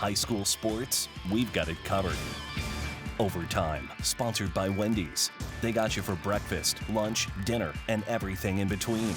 High school sports, we've got it covered. Overtime, sponsored by Wendy's. They got you for breakfast, lunch, dinner, and everything in between.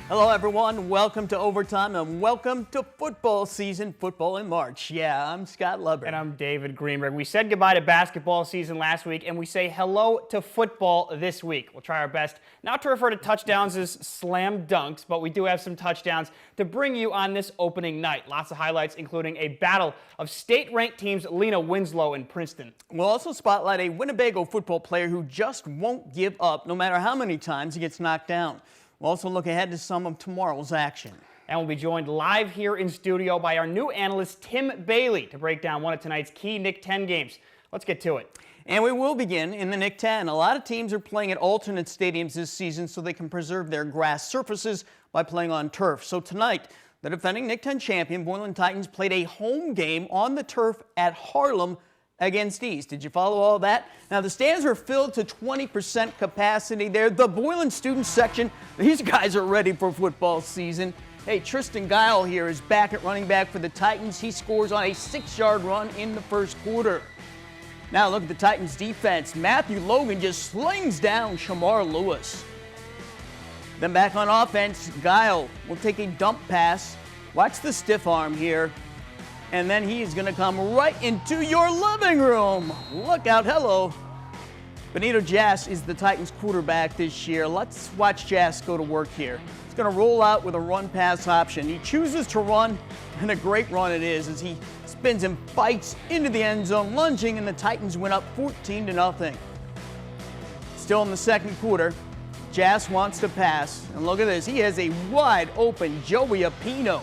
Hello everyone, welcome to Overtime and welcome to football season, football in March. Yeah, I'm Scott Leber. And I'm David Greenberg. We said goodbye to basketball season last week and we say hello to football this week. We'll try our best not to refer to touchdowns as slam dunks, but we do have some touchdowns to bring you on this opening night. Lots of highlights, including a battle of state-ranked teams Lena-Winslow and Princeton. We'll also spotlight a Winnebago football player who just won't give up no matter how many times he gets knocked down. We'll also look ahead to some of tomorrow's action. And we'll be joined live here in studio by our new analyst, Tim Bailey, to break down one of tonight's key Nick 10 games. Let's get to it. And we will begin in the Nick 10. A lot of teams are playing at alternate stadiums this season so they can preserve their grass surfaces by playing on turf. So tonight, the defending Nick 10 champion, Boylan Titans, played a home game on the turf at Harlem against East. Did you follow all that? Now, the stands are filled to 20% capacity there. The Boylan student section, these guys are ready for football season. Hey, Tristan Guile here is back at running back for the Titans. He scores on a 6-yard run in the first quarter. Now, look at the Titans defense. Matthew Logan just slings down Shamar Lewis. Then back on offense, Guile will take a dump pass. Watch the stiff arm here. And then he is going to come right into your living room. Look out, hello. Benito Jass is the Titans quarterback this year. Let's watch Jass go to work here. He's going to roll out with a run-pass option. He chooses to run, and a great run it is as he spins and fights into the end zone, lunging, and the Titans win up 14-0. Still in the second quarter, Jass wants to pass. And look at this. He has a wide-open Joey Apino.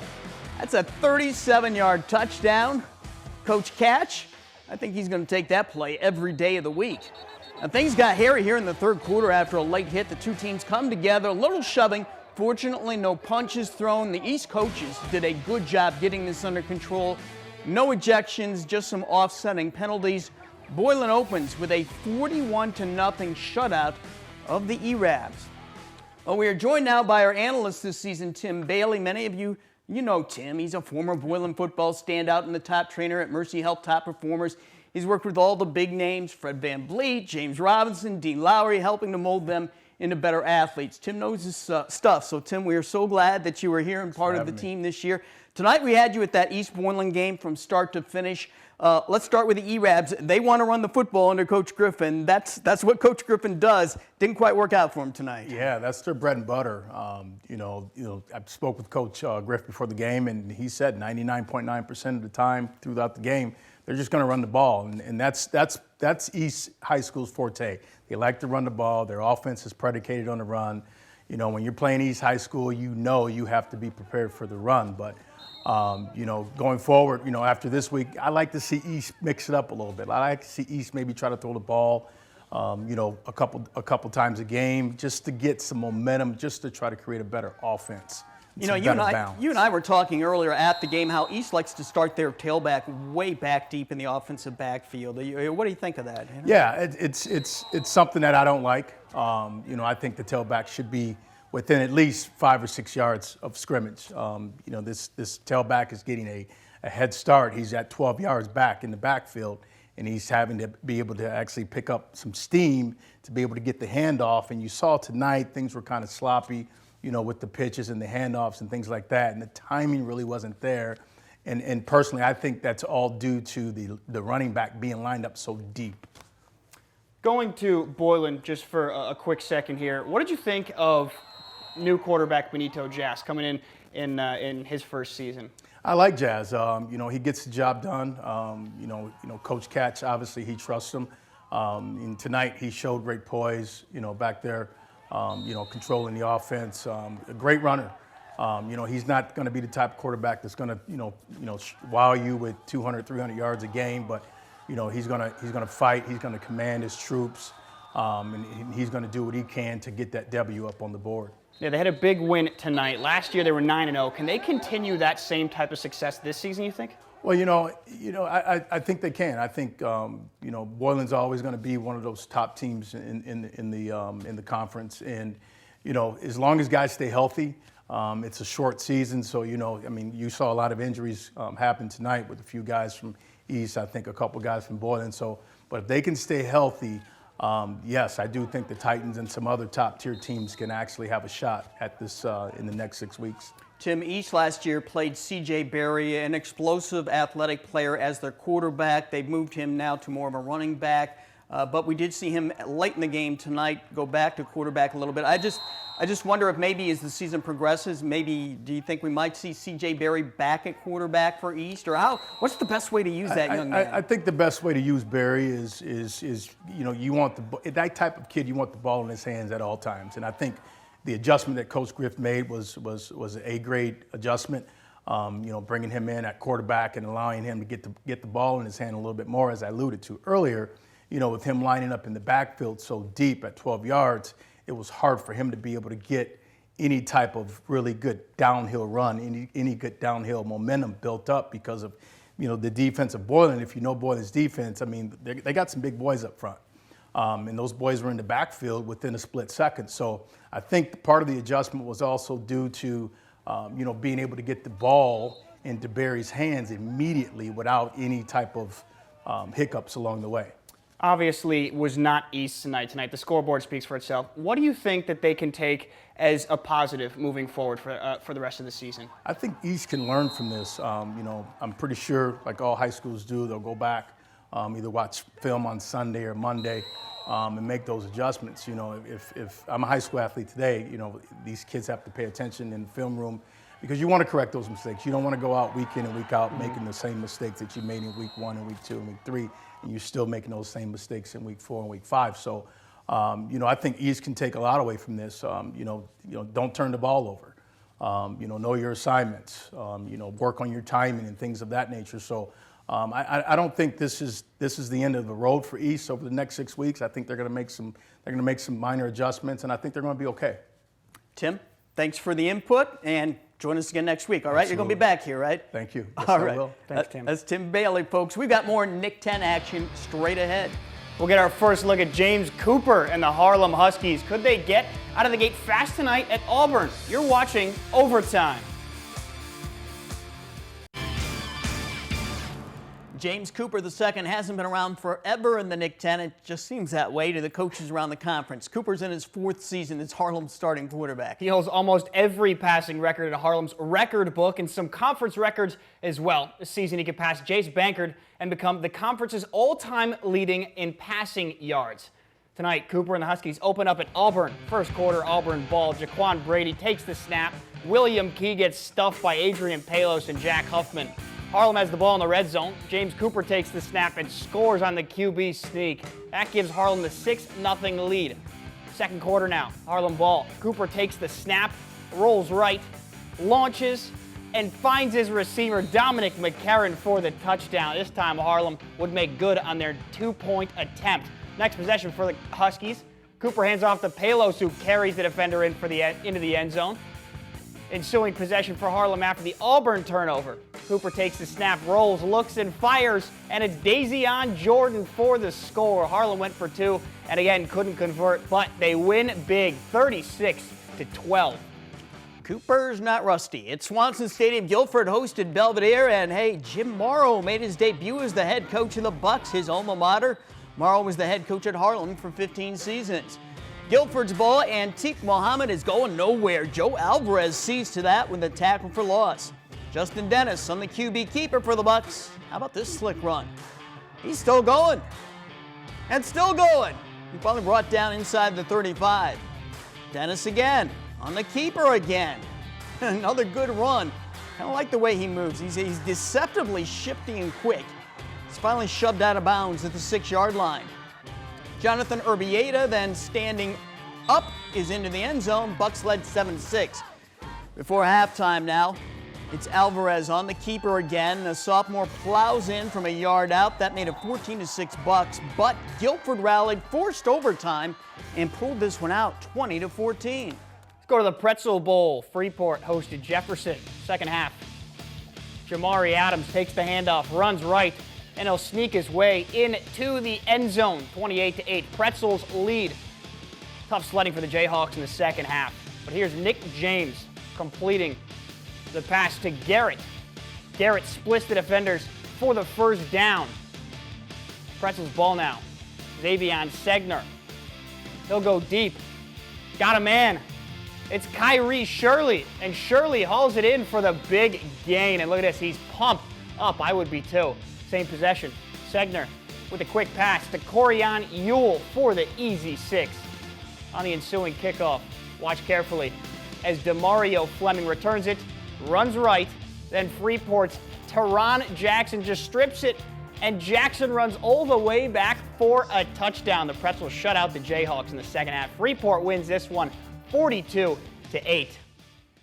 That's a 37-yard touchdown. Coach Catch, I think he's going to take that play every day of the week. Now, things got hairy here in the third quarter after a late hit. The two teams come together, a little shoving. Fortunately, no punches thrown. The East coaches did a good job getting this under control. No ejections, just some offsetting penalties. Boylan opens with a 41-0 shutout of the E-Rabs. Well, we are joined now by our analyst this season, Tim Bailey. Many of you know Tim. He's a former Boylan football standout and the top trainer at Mercy Health Top Performers. He's worked with all the big names, Fred Van Vliet, James Robinson, Dean Lowry, helping to mold them into better athletes. Tim knows his stuff. So, Tim, we are so glad that you were here and part of the team this year. Tonight we had you at that East Boylan game from start to finish. Let's start with the E-Rabs. They want to run the football under Coach Griffin. That's what Coach Griffin does. Didn't quite work out for him tonight. Yeah, that's their bread and butter. I spoke with Coach Griff before the game, and he said 99.9% of the time throughout the game, they're just going to run the ball, and that's East High School's forte. They like to run the ball. Their offense is predicated on the run. When you're playing East High School, you have to be prepared for the run, but. Going forward, after this week, I like to see East mix it up a little bit. I like to see East maybe try to throw the ball, a couple times a game, just to get some momentum, just to try to create a better offense. You and I were talking earlier at the game how East likes to start their tailback way back deep in the offensive backfield. What do you think of that? Yeah, it's something that I don't like. I think the tailback should be within at least 5 or 6 yards of scrimmage. This tailback is getting a head start. He's at 12 yards back in the backfield, and he's having to be able to actually pick up some steam to be able to get the handoff. And you saw tonight things were kind of sloppy, with the pitches and the handoffs and things like that, and the timing really wasn't there. And personally, I think that's all due to the running back being lined up so deep. Going to Boylan just for a quick second here, what did you think of new quarterback Benito Jass coming in his first season? I like Jazz. He gets the job done. Coach Catch, obviously, he trusts him. And tonight, he showed great poise, back there, controlling the offense. A great runner. He's not going to be the type of quarterback that's going to, wow you with 200, 300 yards a game, but, he's going to fight. He's going to command his troops, and he's going to do what he can to get that W up on the board. Yeah, they had a big win tonight. Last year they were 9-0. Can they continue that same type of success this season, you think? Well, I think they can. I think Boylan's always going to be one of those top teams in the conference, and as long as guys stay healthy, It's a short season, so, you saw a lot of injuries happen tonight with a few guys from East, I think a couple guys from Boylan. So, but if they can stay healthy, yes, I do think the Titans and some other top-tier teams can actually have a shot at this in the next 6 weeks. Tim, East last year played C.J. Berry, an explosive athletic player, as their quarterback. They've moved him now to more of a running back. But we did see him late in the game tonight go back to quarterback a little bit. I just wonder if maybe as the season progresses, maybe do you think we might see C.J. Berry back at quarterback for East? Or what's the best way to use that young man? I think the best way to use Berry is you want that type of kid, you want the ball in his hands at all times. And I think the adjustment that Coach Griff made was an A-grade adjustment. Bringing him in at quarterback and allowing him to get the ball in his hand a little bit more, as I alluded to earlier. With him lining up in the backfield so deep at 12 yards, it was hard for him to be able to get any type of really good downhill run, any good downhill momentum built up because of, the defense of Boylan. If you know Boylan's defense, they got some big boys up front. And those boys were in the backfield within a split second. So I think part of the adjustment was also due to, being able to get the ball into Berry's hands immediately without any type of hiccups along the way. Obviously was not East tonight. The scoreboard speaks for itself. What do you think that they can take as a positive moving forward for the rest of the season? I think East can learn from this. I'm pretty sure, like all high schools do, they'll go back, either watch film on Sunday or Monday, and make those adjustments. If I'm a high school athlete today, these kids have to pay attention in the film room because you want to correct those mistakes. You don't want to go out week in and week out making the same mistakes that you made in week 1 and week 2 and week 3. And you're still making those same mistakes in week 4 and week 5. So, I think East can take a lot away from this. Don't turn the ball over. Know your assignments. Work on your timing and things of that nature. So, I don't think this is the end of the road for East over the next 6 weeks. I think they're going to make some minor adjustments, and I think they're going to be okay. Tim, thanks for the input, and join us again next week, all right? Absolutely. You're going to be back here, right? Thank you. Yes, all I right. will. Thanks, Tim. That's Tim Bailey, folks. We've got more Nick 10 action straight ahead. We'll get our first look at James Cooper and the Harlem Huskies. Could they get out of the gate fast tonight at Auburn? You're watching Overtime. James Cooper II hasn't been around forever in the Nick 10. It just seems that way to the coaches around the conference. Cooper's in his 4th season as Harlem's starting quarterback. He holds almost every passing record in Harlem's record book and some conference records as well. This season he could pass Jace Bankard and become the conference's all-time leading in passing yards. Tonight, Cooper and the Huskies open up at Auburn. First quarter Auburn ball. Jaquan Brady takes the snap. William Key gets stuffed by Adrian Palos and Jack Huffman. Harlem has the ball in the red zone. James Cooper takes the snap and scores on the QB sneak. That gives Harlem the 6-0 lead. Second quarter now, Harlem ball. Cooper takes the snap, rolls right, launches, and finds his receiver, Dominic McCarron, for the touchdown. This time, Harlem would make good on their 2-point attempt. Next possession for the Huskies. Cooper hands off to Palos, who carries the defender into the end zone. Ensuing possession for Harlem after the Auburn turnover. Cooper takes the snap, rolls, looks, and fires, and it's Dazion Jordan for the score. Harlem went for 2, and again couldn't convert, but they win big, 36-12. Cooper's not rusty. At Swanson Stadium, Guilford hosted Belvidere, and hey, Jim Morrow made his debut as the head coach of the Bucks, his alma mater. Morrow was the head coach at Harlem for 15 seasons. Guilford's ball, Antique Mohammed, is going nowhere. Joe Alvarez sees to that with a tackle for loss. Justin Dennis on the QB keeper for the Bucks. How about this slick run? He's still going. And still going. He finally brought down inside the 35. Dennis again on the keeper again. Another good run. Kind of like the way he moves. He's deceptively shifty and quick. He's finally shoved out of bounds at the 6-yard line. Jonathan Urbieta then standing up is into the end zone. Bucks led 7-6. Before halftime now, it's Alvarez on the keeper again. The sophomore plows in from a yard out. That made it 14-6 Bucks, but Guilford rallied, forced overtime, and pulled this one out 20-14. Let's go to the Pretzel Bowl. Freeport hosted Jefferson. Second half. Jamari Adams takes the handoff, runs right, and he'll sneak his way into the end zone, 28-8. Pretzels lead. Tough sledding for the Jayhawks in the second half. But here's Nick James completing the pass to Gearhart. Gearhart splits the defenders for the first down. Pretzel's ball now. Xavion Segner. He'll go deep. Got a man. It's Kyrie Shirley, and Shirley hauls it in for the big gain. And look at this, he's pumped up. I would be too. Same possession. Segner with a quick pass to Corian Ewell for the easy 6. On the ensuing kickoff, watch carefully as DeMario Fleming returns it, runs right, then Freeport's Teron Jackson just strips it, and Jackson runs all the way back for a touchdown. The Pretzels shut out the Jayhawks in the second half. Freeport wins this one 42-8.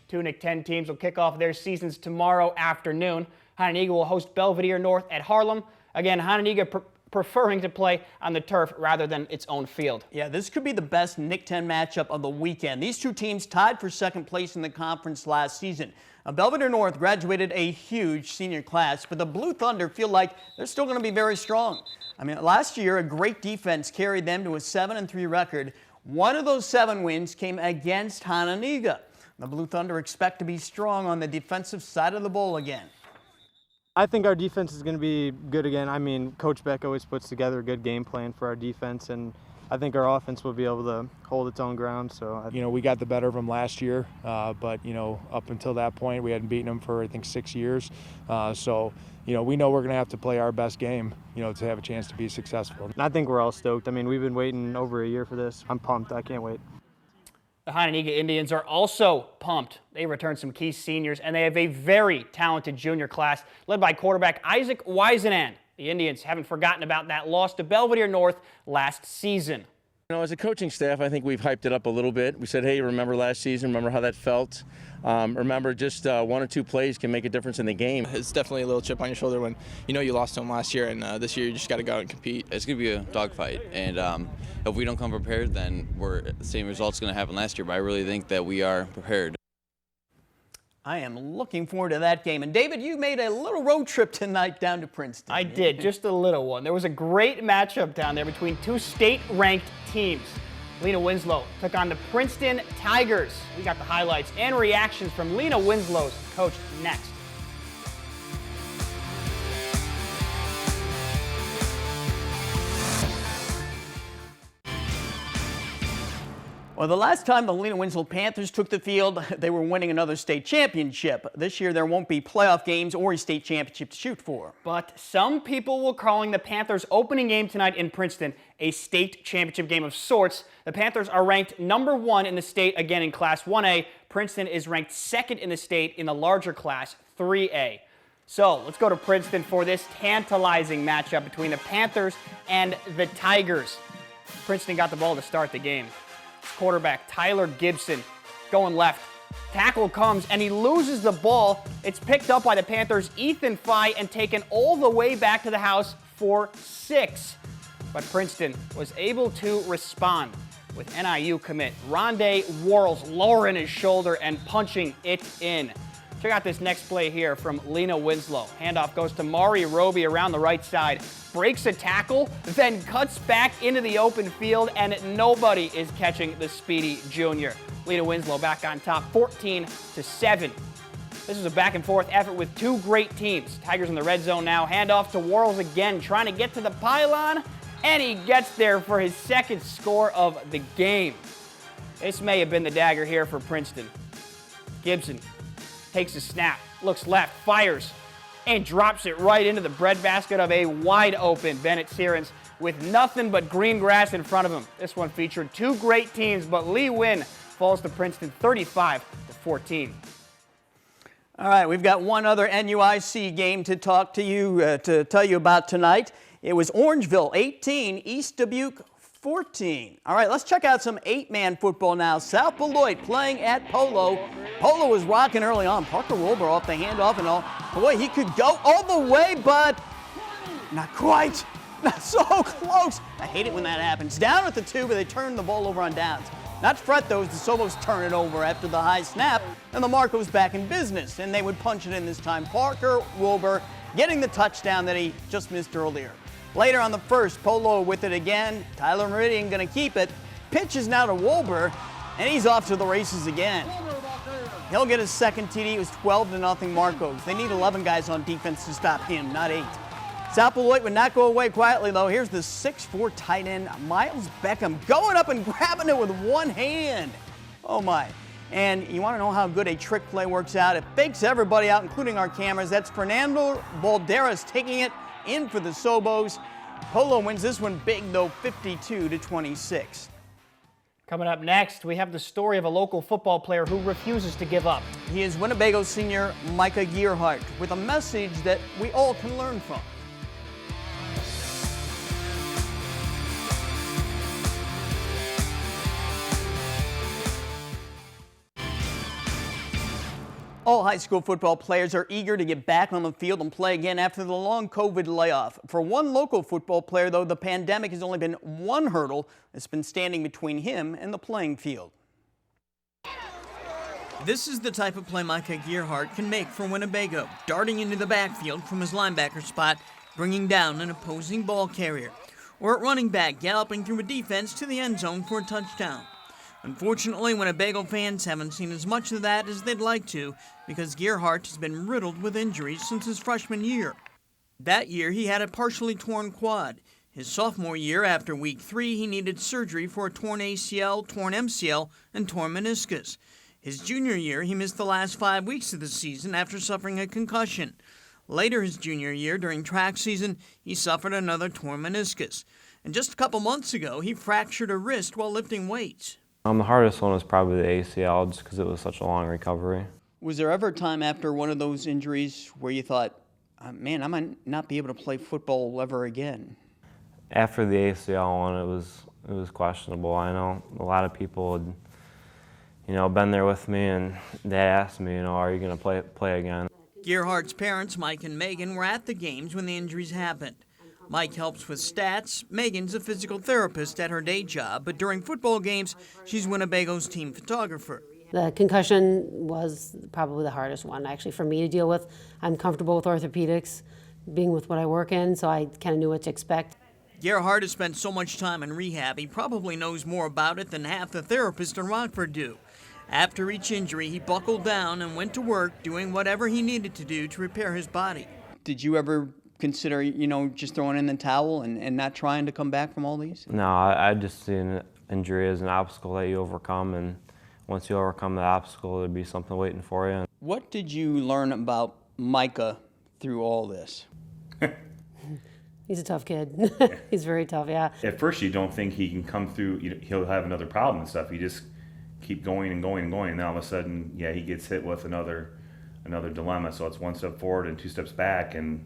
Two Nick 10 teams will kick off their seasons tomorrow afternoon. Hononegah will host Belvidere North at Harlem. Again, Hononegah preferring to play on the turf rather than its own field. Yeah, this could be the best Nick 10 matchup of the weekend. These two teams tied for second place in the conference last season. Belvidere North graduated a huge senior class, but the Blue Thunder feel like they're still going to be very strong. I mean, last year, a great defense carried them to a 7-3 record. One of those 7 wins came against Hononegah. The Blue Thunder expect to be strong on the defensive side of the ball again. I think our defense is going to be good again. I mean, Coach Beck always puts together a good game plan for our defense, and I think our offense will be able to hold its own ground. So, we got the better of them last year, but up until that point, we hadn't beaten them for I think 6 years. So, we know we're going to have to play our best game, to have a chance to be successful. And I think we're all stoked. I mean, we've been waiting over a year for this. I'm pumped. I can't wait. The Hononegah Indians are also pumped. They return some key seniors, and they have a very talented junior class led by quarterback Isaac Wisenan. The Indians haven't forgotten about that loss to Belvidere North last season. As a coaching staff, I think we've hyped it up a little bit. We said, hey, remember last season? Remember how that felt? Remember just 1 or 2 plays can make a difference in the game. It's definitely a little chip on your shoulder when you lost to them last year, and this year you just got to go out and compete. It's going to be a dogfight, and if we don't come prepared, then the same result's going to happen last year, but I really think that we are prepared. I am looking forward to that game. And David, you made a little road trip tonight down to Princeton. I did, just a little one. There was a great matchup down there between 2 state-ranked teams. Lena-Winslow took on the Princeton Tigers. We got the highlights and reactions from Lena-Winslow's coach next. Well, the last time the Lena-Winslow Panthers took the field, they were winning another state championship. This year, there won't be playoff games or a state championship to shoot for. But some people were calling the Panthers' opening game tonight in Princeton a state championship game of sorts. The Panthers are ranked number 1 in the state, again in Class 1A. Princeton is ranked 2nd in the state in the larger Class 3A. So let's go to Princeton for this tantalizing matchup between the Panthers and the Tigers. Princeton got the ball to start the game. Quarterback Tyler Gibson going left. Tackle comes and he loses the ball. It's picked up by the Panthers' Ethan Fye and taken all the way back to the house for 6. But Princeton was able to respond with NIU commit Rondé Worrells lowering his shoulder and punching it in. Check out this next play here from Lena-Winslow. Handoff goes to Mari Roby around the right side. Breaks a tackle, then cuts back into the open field, and nobody is catching the speedy junior. Lena-Winslow back on top, 14-7. This is a back-and-forth effort with 2 great teams. Tigers in the red zone now. Handoff to Worrells again, trying to get to the pylon, and he gets there for his 2nd score of the game. This may have been the dagger here for Princeton. Gibson takes a snap, looks left, fires, and drops it right into the breadbasket of a wide-open Bennett Sierens with nothing but green grass in front of him. This one featured 2 great teams, but Lee Wynn falls to Princeton 35-14. All right, we've got one other NUIC game to talk to you, to tell you about tonight. It was Orangeville 18, East Dubuque 14. All right, let's check out some 8-man football now. South Beloit playing at Polo. Polo was rocking early on. Parker Wilbur off the handoff and all. Boy, he could go all the way, but not quite. Not so close. I hate it when that happens. Down at the 2, but they turn the ball over on downs. Not to fret those, the Sobos turn it over after the high snap, and the Marcos back in business, and they would punch it in this time. Parker Wilbur getting the touchdown that he just missed earlier. Later on the first, Polo with it again. Tyler Meridian going to keep it. Pitch is now to Wilbur, and he's off to the races again. He'll get his second TD. It was 12-0 Marcos. They need 11 guys on defense to stop him, not 8. South Beloit would not go away quietly, though. Here's the 6'4" tight end, Miles Beckham, going up and grabbing it with one hand. Oh, my. And you want to know how good a trick play works out? It fakes everybody out, including our cameras. That's Fernando Valderas taking it in for the Sobos. Polo wins this one big, though, 52-26. Coming up next, we have the story of a local football player who refuses to give up. He is Winnebago senior Micah Gearhart with a message that we all can learn from. All high school football players are eager to get back on the field and play again after the long COVID layoff. For one local football player, though, the pandemic has only been one hurdle that's been standing between him and the playing field. This is the type of play Micah Gearhart can make for Winnebago, darting into the backfield from his linebacker spot, bringing down an opposing ball carrier, or at running back, galloping through a defense to the end zone for a touchdown. Unfortunately, Winnebago fans haven't seen as much of that as they'd like to because Gearhart has been riddled with injuries since his freshman year. That year, he had a partially torn quad. His sophomore year, after week 3, he needed surgery for a torn ACL, torn MCL, and torn meniscus. His junior year, he missed the last 5 weeks of the season after suffering a concussion. Later his junior year, during track season, he suffered another torn meniscus. And just a couple months ago, he fractured a wrist while lifting weights. The hardest one was probably the ACL just because it was such a long recovery. Was there ever a time after one of those injuries where you thought, man, I might not be able to play football ever again? After the ACL one, it was questionable. I know a lot of people had, been there with me, and they asked me, are you going to play again? Gearhart's parents, Mike and Megan, were at the games when the injuries happened. Mike helps with stats. Megan's a physical therapist at her day job, but during football games, she's Winnebago's team photographer. The concussion was probably the hardest one, actually, for me to deal with. I'm comfortable with orthopedics, being with what I work in, so I kind of knew what to expect. Gearhart has spent so much time in rehab, he probably knows more about it than half the therapists in Rockford do. After each injury, he buckled down and went to work doing whatever he needed to do to repair his body. Did you ever consider, just throwing in the towel and not trying to come back from all these? No, I just see an injury as an obstacle that you overcome, and once you overcome the obstacle, there'll be something waiting for you. What did you learn about Micah through all this? He's a tough kid. He's very tough, yeah. At first, you don't think he can come through, he'll have another problem and stuff. You just keep going and going and going, and now all of a sudden, he gets hit with another dilemma. So it's one step forward and 2 steps back, and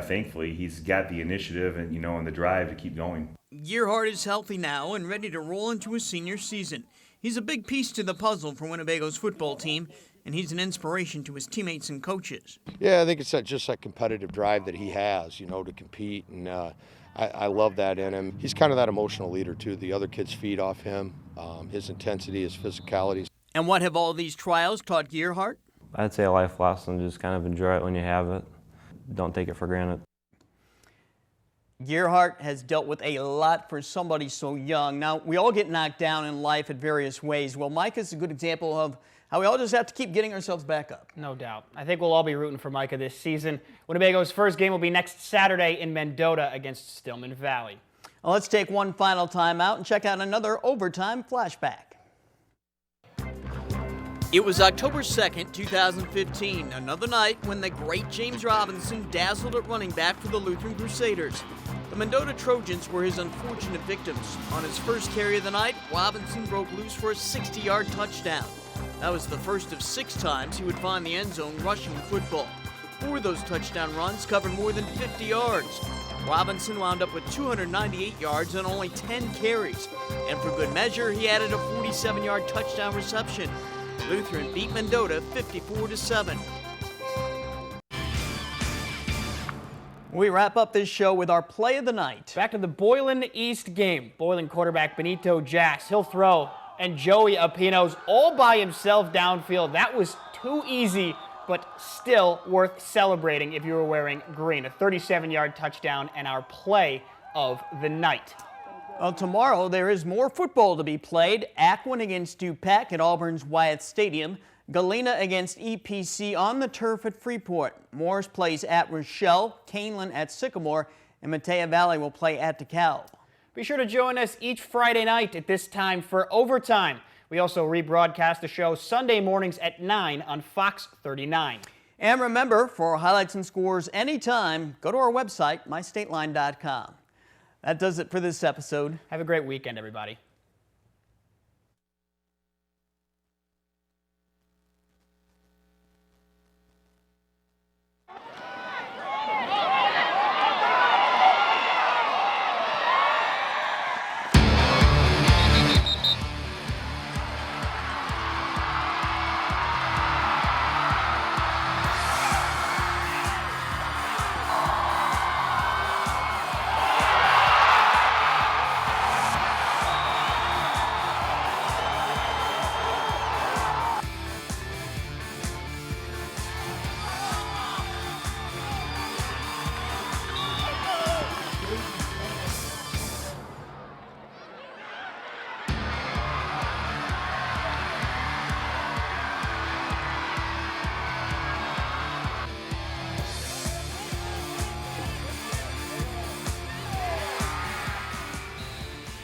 thankfully he's got the initiative and and the drive to keep going. Gearhart is healthy now and ready to roll into his senior season. He's a big piece to the puzzle for Winnebago's football team, and he's an inspiration to his teammates and coaches. Yeah, I think it's just that competitive drive that he has, to compete, and I love that in him. He's kind of that emotional leader too. The other kids feed off him, his intensity, his physicality. And what have all these trials taught Gearhart? I'd say a life lesson, just kind of enjoy it when you have it. Don't take it for granted. Gearhart has dealt with a lot for somebody so young. Now, we all get knocked down in life in various ways. Well, Micah is a good example of how we all just have to keep getting ourselves back up. No doubt. I think we'll all be rooting for Micah this season. Winnebago's first game will be next Saturday in Mendota against Stillman Valley. Well, let's take one final time out and check out another overtime flashback. It was October 2nd, 2015, another night when the great James Robinson dazzled at running back for the Lutheran Crusaders. The Mendota Trojans were his unfortunate victims. On his first carry of the night, Robinson broke loose for a 60-yard touchdown. That was the first of 6 times he would find the end zone rushing the football. 4 of those touchdown runs covered more than 50 yards. Robinson wound up with 298 yards on only 10 carries. And for good measure, he added a 47-yard touchdown reception. Lutheran beat Mendota 54-7. We wrap up this show with our play of the night. Back to the Boylan East game. Boylan quarterback Benito Jacks. He'll throw, and Joey Apino's all by himself downfield. That was too easy, but still worth celebrating if you were wearing green. A 37-yard touchdown and our play of the night. Well, tomorrow there is more football to be played. Aquin against DuPac at Auburn's Wyatt Stadium. Galena against EPC on the turf at Freeport. Morris plays at Rochelle, Canelan at Sycamore, and Matea Valley will play at DeKalb. Be sure to join us each Friday night at this time for Overtime. We also rebroadcast the show Sunday mornings at 9 on Fox 39. And remember, for highlights and scores anytime, go to our website, mystateline.com. That does it for this episode. Have a great weekend, everybody.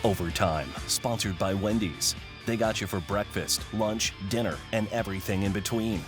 Overtime, sponsored by Wendy's. They got you for breakfast, lunch, dinner, and everything in between.